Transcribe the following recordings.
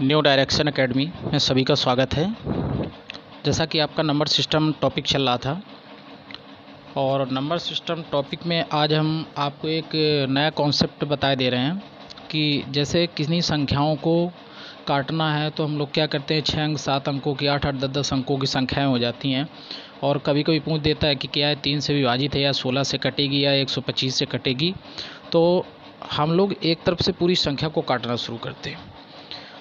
New direction academy में सभी का स्वागत है। जैसा कि आपका नंबर सिस्टम टॉपिक चल रहा था और नंबर सिस्टम टॉपिक में आज हम आपको एक नया कॉन्सेप्ट बता दे रहे हैं कि जैसे किन्हीं संख्याओं को काटना है तो हम लोग क्या करते हैं, 6 अंक 7 अंकों की 8 8 10 10 अंकों की संख्याएं हो जाती हैं और कभी कभी पूछ देता है कि क्या है 3 से विभाजित है या 16 से कटेगी या 125 से कटेगी। तो हम लोग एक तरफ से पूरी संख्या को काटना शुरू करते हैं।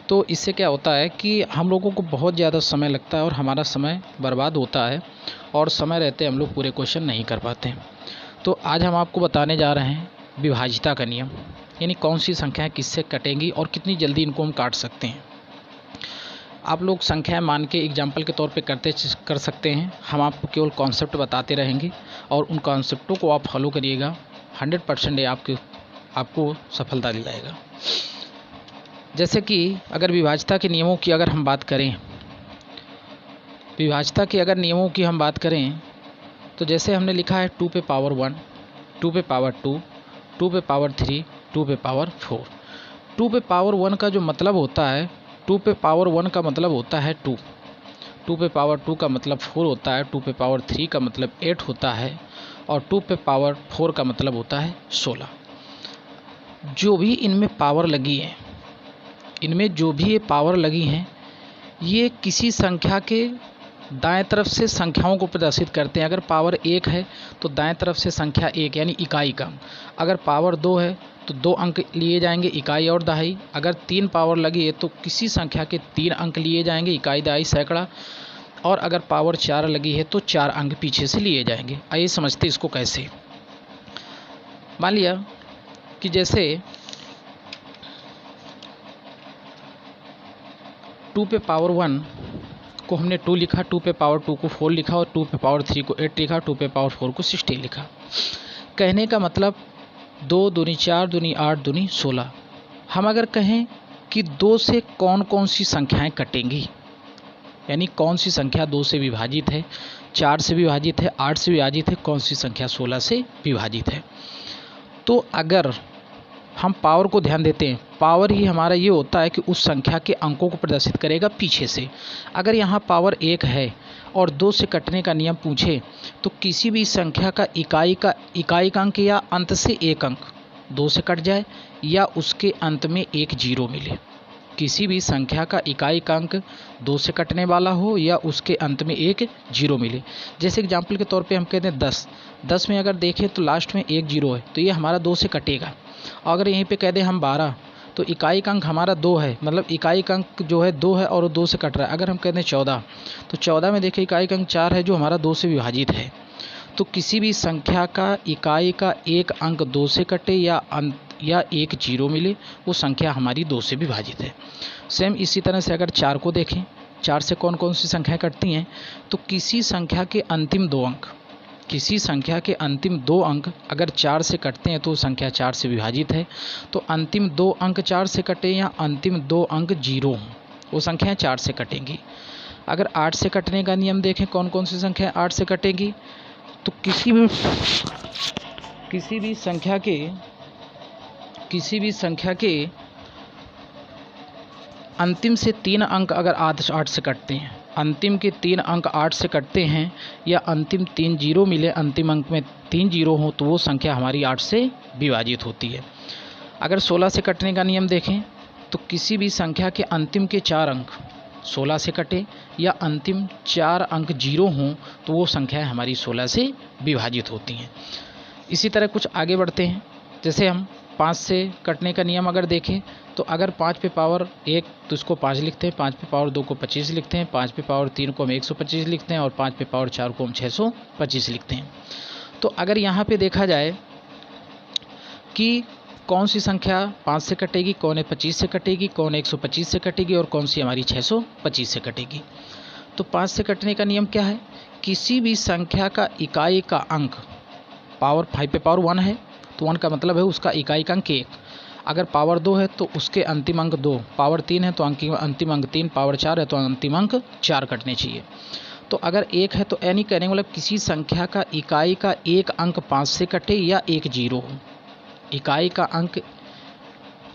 तो इससे क्या होता है कि हम लोगों को बहुत ज़्यादा समय लगता है और हमारा समय बर्बाद होता है और समय रहते हम लोग पूरे क्वेश्चन नहीं कर पाते हैं। तो आज हम आपको बताने जा रहे हैं विभाजिता का नियम, यानी कौन सी संख्याएं किससे कटेंगी और कितनी जल्दी इनको हम काट सकते हैं। आप लोग संख्याएं मान के एग्जाम्पल के तौर पे कर सकते हैं। हम आपको केवल कॉन्सेप्ट बताते रहेंगे और उन कॉन्सेप्टों को आप फॉलो करिएगा, 100% आपको सफलता दिलाएगा। जैसे कि अगर विभाजिता के नियमों की अगर हम बात करें, विभाजिता के अगर नियमों की हम बात करें तो जैसे हमने लिखा है 2 पे पावर 1, 2 पे पावर 2, 2 पे पावर 3, 2 पे पावर 4। 2 पे पावर 1 का जो मतलब होता है, 2 पे पावर 1 का मतलब होता है 2, 2 पे पावर 2 का मतलब 4 होता है, 2 पे पावर 3 का मतलब 8 होता है और 2 पे पावर 4 का मतलब होता है 16। जो भी इनमें पावर लगी है, इनमें जो भी ये पावर लगी हैं, ये किसी संख्या के दाएं तरफ से संख्याओं को प्रदर्शित करते हैं। अगर पावर 1 है तो दाएं तरफ से संख्या 1 यानी इकाई का अंक। अगर पावर 2 है तो 2 अंक लिए जाएंगे, इकाई और दहाई। अगर 3 पावर लगी है तो किसी संख्या के 3 अंक लिए जाएंगे, इकाई दहाई सैकड़ा। और अगर पावर 4 लगी है तो 4 अंक पीछे से लिए जाएंगे। आइए समझते इसको कैसे। मान लिया कि जैसे 2 पे पावर 1 को हमने 2 लिखा, 2 पे पावर 2 को 4 लिखा और 2 पे पावर 3 को 8 लिखा, 2 पे पावर 4 को 16 लिखा। कहने का मतलब 2 दूनी 4 दूनी 8 दूनी 16। हम अगर कहें कि 2 से कौन कौन सी संख्याएं कटेंगी, यानी कौन सी संख्या 2 से विभाजित है, 4 से विभाजित है, 8 से विभाजित है, कौन सी संख्या 16 से विभाजित है। तो अगर हम पावर को ध्यान देते हैं, पावर ही हमारा ये होता है कि उस संख्या के अंकों को प्रदर्शित करेगा पीछे से। अगर यहाँ पावर 1 है और 2 से कटने का नियम पूछे तो किसी भी संख्या का इकाई का अंक या अंत से 1 अंक 2 से कट जाए या उसके अंत में एक जीरो मिले। किसी भी संख्या का इकाई का अंक 2 से कटने वाला हो या उसके अंत में एक जीरो मिले। जैसे एग्जाम्पल के तौर पे हम कहते हैं 10 में अगर देखें तो लास्ट में एक जीरो है तो ये हमारा 2 से कटेगा। अगर यहीं पे कह दें हम 12 तो इकाई का अंक हमारा 2 है, मतलब इकाई का अंक जो है 2 है और वो 2 से कट रहा है। अगर हम कहते हैं 14 तो 14 में देखिए इकाई का अंक 4 है जो हमारा 2 से विभाजित है। तो किसी भी संख्या का इकाई का एक अंक 2 से कटे या एक जीरो मिले, वो संख्या हमारी 2 से विभाजित है। सेम इसी तरह से अगर 4 को देखें, 4 से कौन कौन सी संख्याएं कटती हैं, तो किसी संख्या के अंतिम 2 अंक, किसी संख्या के अंतिम 2 अंक अगर 4 से कटते हैं तो संख्या 4 से विभाजित है। तो अंतिम 2 अंक 4 से कटे या अंतिम 2 अंक जीरो हों, वो संख्याएं 4 से कटेंगी। अगर 8 से कटने का नियम देखें, कौन कौन सी संख्याएं 8 से कटेंगी, तो किसी भी संख्या के अंतिम से 3 अंक अगर 8 से कटते हैं, अंतिम के 3 अंक 8 से कटते हैं या अंतिम 3 जीरो मिले, अंतिम अंक में 3 जीरो हो, तो वो संख्या हमारी 8 से विभाजित होती है। अगर 16 से कटने का नियम देखें तो किसी भी संख्या के अंतिम के 4 अंक 16 से कटे या अंतिम 4 अंक जीरो हों, तो वो संख्याएं हमारी 16 से विभाजित होती हैं। इसी तरह कुछ आगे बढ़ते हैं। जैसे हम 5 से कटने का नियम अगर देखें तो अगर 5 पे पावर 1 तो इसको 5 लिखते हैं, 5 पे पावर 2 को 25 लिखते हैं, 5 पे पावर 3 को हम 125 लिखते हैं और 5 पे पावर 4 को हम 625 लिखते हैं। तो अगर यहाँ पे देखा जाए कि कौन सी संख्या 5 से कटेगी, कौन है 25 से कटेगी, कौन 125 से कटेगी और कौन सी हमारी 625 से कटेगी। तो 5 से कटने का नियम क्या है, किसी भी संख्या का इकाई का अंक, पावर 5 पे पावर 1 है तो 1 का मतलब है उसका इकाई का अंक 1। अगर पावर 2 है तो उसके अंतिम अंक 2, पावर 3 है तो अंतिम अंक 3, पावर 4 है तो अंतिम अंक 4 कटने चाहिए। तो अगर 1 है तो यानी कहने का मतलब किसी संख्या का इकाई का एक अंक 5 से कटे या एक जीरो हो। इकाई का अंक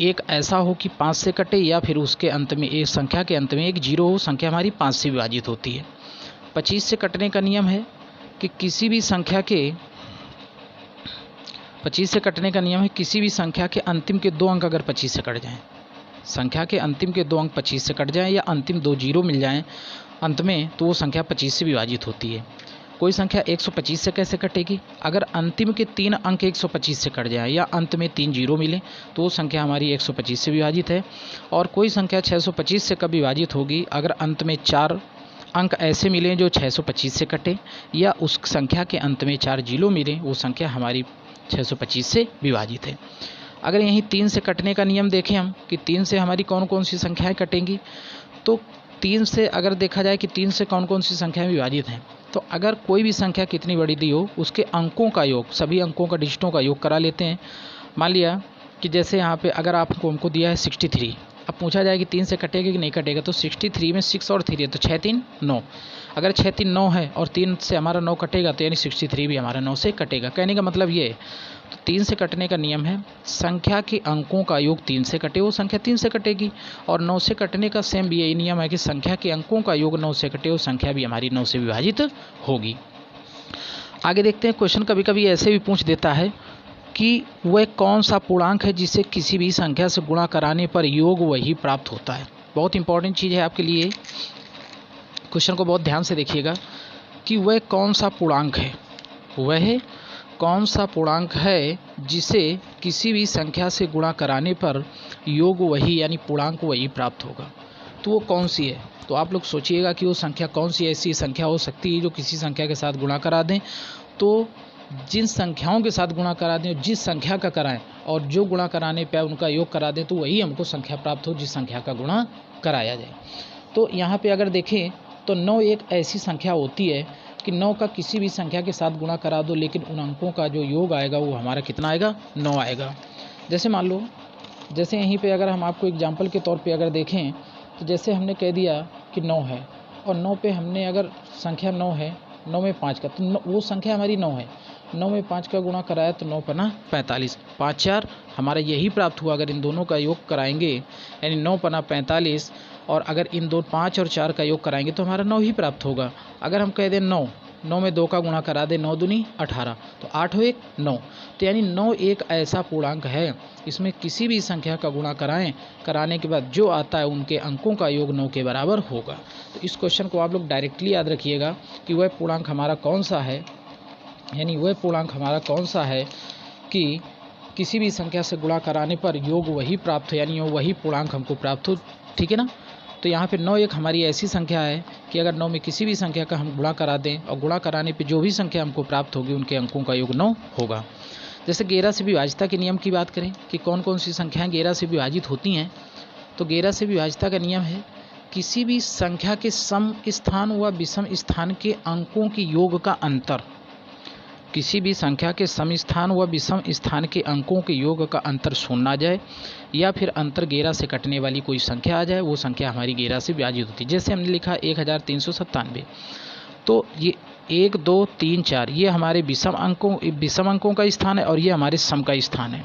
एक ऐसा हो कि 5 से कटे, या फिर उसके अंत में एक संख्या के अंत में एक जीरो हो, संख्या हमारी 5 से विभाजित होती है। 25 से कटने का नियम है कि किसी भी संख्या के 25 से कटने का नियम है किसी भी संख्या के अंतिम के 2 अंक अगर 25 से कट जाएं, संख्या के अंतिम के 2 अंक 25 से कट जाएं या अंतिम 2 जीरो मिल जाएं अंत में, तो वो संख्या 25 से विभाजित होती है। कोई संख्या 125 से कैसे कटेगी? अगर अंतिम के 3 अंक 125 से कट जाए या अंत में 3 जीरो मिले तो वो संख्या हमारी 125 से विभाजित है। और कोई संख्या 625 से कब विभाजित होगी? अगर अंत में 4 अंक ऐसे मिले जो 625 से कटे, या उस संख्या के अंत में 4 जीरो मिले, वो संख्या हमारी 625 से विभाजित है। अगर यहीं 3 से कटने का नियम देखें हम कि 3 से हमारी कौन कौन सी संख्याएँ कटेंगी, तो 3 से अगर देखा जाए कि 3 से कौन कौन सी संख्याएँ विभाजित हैं, तो अगर कोई भी संख्या कितनी बड़ी दी हो उसके अंकों का योग, सभी अंकों का डिजिटों का योग करा लेते हैं। मान लिया कि जैसे यहाँ पे अगर आपको हमको दिया है 63, अब पूछा जाए कि 3 से कटेगा कि नहीं कटेगा, तो 63 में 6 और 3 है तो 6 3 9। अगर 6 3 9 है और 3 से हमारा 9 कटेगा तो यानी 63 भी हमारा 9 से कटेगा। कहने का मतलब ये है, तो 3 से कटने का नियम है संख्या के अंकों का योग 3 से कटे वो संख्या 3 से कटेगी, और 9 से कटने का सेम भी यही नियम है कि संख्या के अंकों का योग 9 से कटे वो संख्या भी हमारी 9 से विभाजित होगी। आगे देखते हैं, क्वेश्चन कभी कभी ऐसे भी पूछ देता है कि वह कौन सा पूर्णांक है जिसे किसी भी संख्या से गुणा कराने पर योग वही प्राप्त होता है। बहुत इंपॉर्टेंट चीज़ है आपके लिए, क्वेश्चन को बहुत ध्यान से देखिएगा कि वह कौन सा पूर्णांक है, वह कौन सा पूर्णांक है जिसे किसी भी संख्या से गुणा कराने पर योग वही यानी पूर्णांक वही प्राप्त होगा। तो वो कौन सी है? तो आप लोग सोचिएगा कि वो संख्या कौन सी ऐसी संख्या हो सकती है जो किसी संख्या के साथ गुणा करा दें, तो जिन संख्याओं के साथ गुणा करा दें, जिस संख्या का कराएं और जो गुणा कराने पे उनका योग करा दें, तो वही हमको संख्या प्राप्त हो जिस संख्या का गुणा कराया जाए। तो यहाँ पे अगर देखें तो 9 एक ऐसी संख्या होती है कि 9 का किसी भी संख्या के साथ गुणा करा दो, लेकिन उन अंकों का जो योग आएगा वो हमारा कितना आएगा? 9 आएगा। जैसे मान लो, जैसे यहीं पे अगर हम आपको एग्जांपल के तौर पे अगर देखें, तो जैसे हमने कह दिया कि 9 है और 9 पे हमने अगर संख्या 9 है, 9 में 5 का, तो वो संख्या हमारी 9 है, 9 में 5 का गुणा कराया तो 9 पना 45, 5 4 हमारा यही प्राप्त हुआ। अगर इन दोनों का योग कराएंगे यानी 9 पना 45, और अगर इन 5 और 4 का योग कराएंगे तो हमारा 9 ही प्राप्त होगा। अगर हम कह दें 9 में 2 का गुणा करा दें, 9 दूनी 18, तो 8 हो 1 9, तो यानी 9 एक ऐसा पूर्णांक है इसमें किसी भी संख्या का गुणा कराने के बाद जो आता है उनके अंकों का योग 9 के बराबर होगा। तो इस क्वेश्चन को आप लोग डायरेक्टली याद रखिएगा कि वह पूर्णांक हमारा कौन सा है, यानी वह पूर्णांक हमारा कौन सा है कि किसी भी संख्या से गुणा कराने पर योग वही प्राप्त हो, यानी वही पूर्णांक हमको प्राप्त हो। ठीक है ना? तो यहाँ पे 9 एक हमारी ऐसी संख्या है कि अगर 9 में किसी भी संख्या का हम गुणा करा दें और गुणा कराने पे जो भी संख्या हमको प्राप्त होगी उनके अंकों का योग 9 होगा। जैसे 11 से विभाजिता के नियम की बात करें कि कौन कौन सी संख्याएं 11 से विभाजित होती हैं, तो 11 से विभाजिता का नियम है किसी भी संख्या के सम स्थान व विषम स्थान के अंकों के योग का अंतर, किसी भी संख्या के सम स्थान व विषम स्थान के अंकों के योग का अंतर शून्य आ जाए, या फिर अंतर 11 से कटने वाली कोई संख्या आ जाए, वो संख्या हमारी 11 से विभाजित होती है। जैसे हमने लिखा 1397, तो ये 1 2 3 4 ये हमारे विषम अंकों का स्थान है और ये हमारे सम का स्थान है।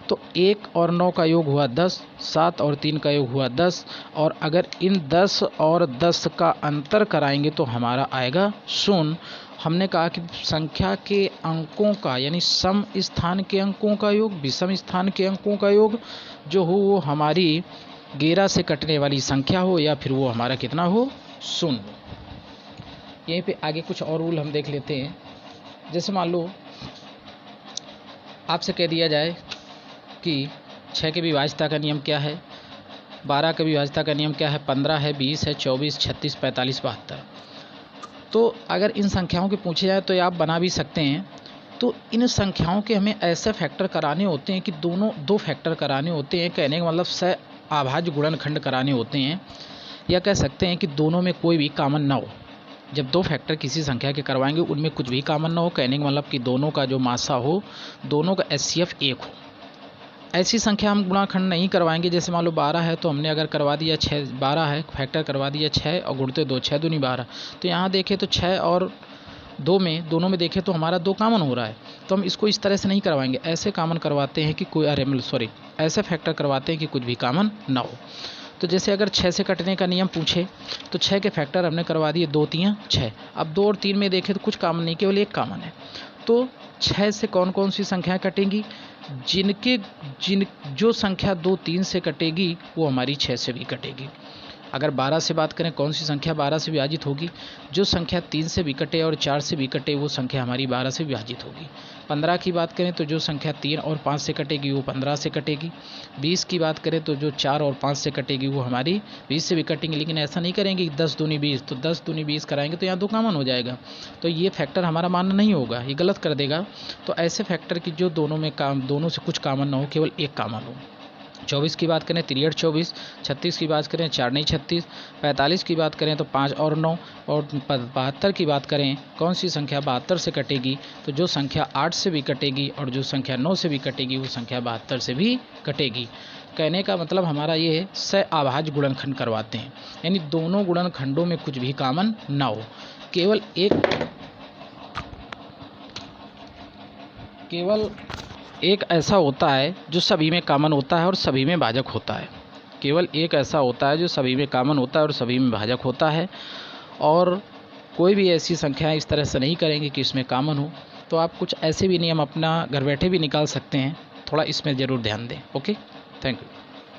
तो 1 और 9 का योग हुआ 10, 7 और 3 का योग हुआ 10, और अगर इन 10 और 10 का अंतर कराएंगे तो हमारा आएगा 0। हमने कहा कि संख्या के अंकों का यानी सम स्थान के अंकों का योग, विषम स्थान के अंकों का योग जो हो वो हमारी 11 से कटने वाली संख्या हो, या फिर वो हमारा कितना हो? 0। यहीं पे आगे कुछ और रूल हम देख लेते हैं। जैसे मान लो आपसे कह दिया जाए कि 6 के विभाजिता का नियम क्या है, 12 के विभाजिता का नियम क्या है, 15 है, 20 है, 24, 36, 45, 72। तो अगर इन संख्याओं के पूछे जाए तो आप बना भी सकते हैं। तो इन संख्याओं के हमें ऐसे फैक्टर कराने होते हैं कि दो फैक्टर कराने होते हैं, कहने का मतलब सह अभाज्य गुणनखंड कराने होते हैं, या कह सकते हैं कि दोनों में कोई भी कॉमन ना हो। जब 2 फैक्टर किसी संख्या के करवाएंगे उनमें कुछ भी कॉमन ना हो, कहने का मतलब कि दोनों का जो मासा हो, दोनों का HCF 1 हो। ऐसी संख्या हम गुणाखंड नहीं करवाएंगे। जैसे मान लो 12 है तो हमने अगर करवा दिया 6, 12 है फैक्टर करवा दिया 6 और गुणते 2, 6 दूनी 12। तो यहाँ देखें तो 6 और दो में दोनों में देखें तो हमारा 2 कॉमन हो रहा है, तो हम इसको इस तरह से नहीं करवाएंगे, ऐसे कॉमन करवाते हैं कि कोई ऐसे फैक्टर करवाते हैं कि कुछ भी कॉमन ना हो। तो जैसे अगर 6 से कटने का नियम पूछे तो 6 के फैक्टर हमने करवा दिए 2 3 6। अब 2 और 3 में देखें तो कुछ कॉमन नहीं, केवल एक कॉमन है। तो 6 से कौन कौन सी संख्याएं कटेंगी? जो संख्या 2 3 से कटेगी वो हमारी 6 से भी कटेगी। अगर 12 से बात करें, कौन सी संख्या 12 से विभाजित होगी? जो संख्या 3 से भी कटे और 4 से भी कटे वो संख्या हमारी 12 से विभाजित होगी। 15 की बात करें तो जो संख्या 3 और 5 से कटेगी वो 15 से कटेगी। 20 की बात करें तो जो 4 और 5 से कटेगी वो हमारी 20 से भी कटेंगी। लेकिन ऐसा नहीं करेंगे 10 दूनी 20, तो 10 दूनी 20 कराएंगे तो यहाँ 2 कॉमन हो जाएगा, तो ये फैक्टर हमारा मान्य नहीं होगा, ये गलत कर देगा। तो ऐसे फैक्टर की जो दोनों से कुछ कॉमन ना हो, केवल एक कॉमन हो। 24 की बात करें 3 8 24, 36 की बात करें 4 9 36, 45 की बात करें तो 5 और 9, और 72 की बात करें कौन सी संख्या 72 से कटेगी? तो जो संख्या 8 से भी कटेगी और जो संख्या 9 से भी कटेगी वो संख्या 72 से भी कटेगी। कहने का मतलब हमारा ये है सह-अभाज्य गुणनखंड करवाते हैं, यानी दोनों गुणनखंडों में कुछ भी कॉमन ना हो, केवल एक ऐसा होता है जो सभी में कॉमन होता है और सभी में भाजक होता है। केवल एक ऐसा होता है जो सभी में कॉमन होता है और सभी में भाजक होता है, और कोई भी ऐसी संख्या इस तरह से नहीं करेंगे कि इसमें कॉमन हो। तो आप कुछ ऐसे भी नियम अपना घर बैठे भी निकाल सकते हैं, थोड़ा इसमें ज़रूर ध्यान दें। Okay, thank you.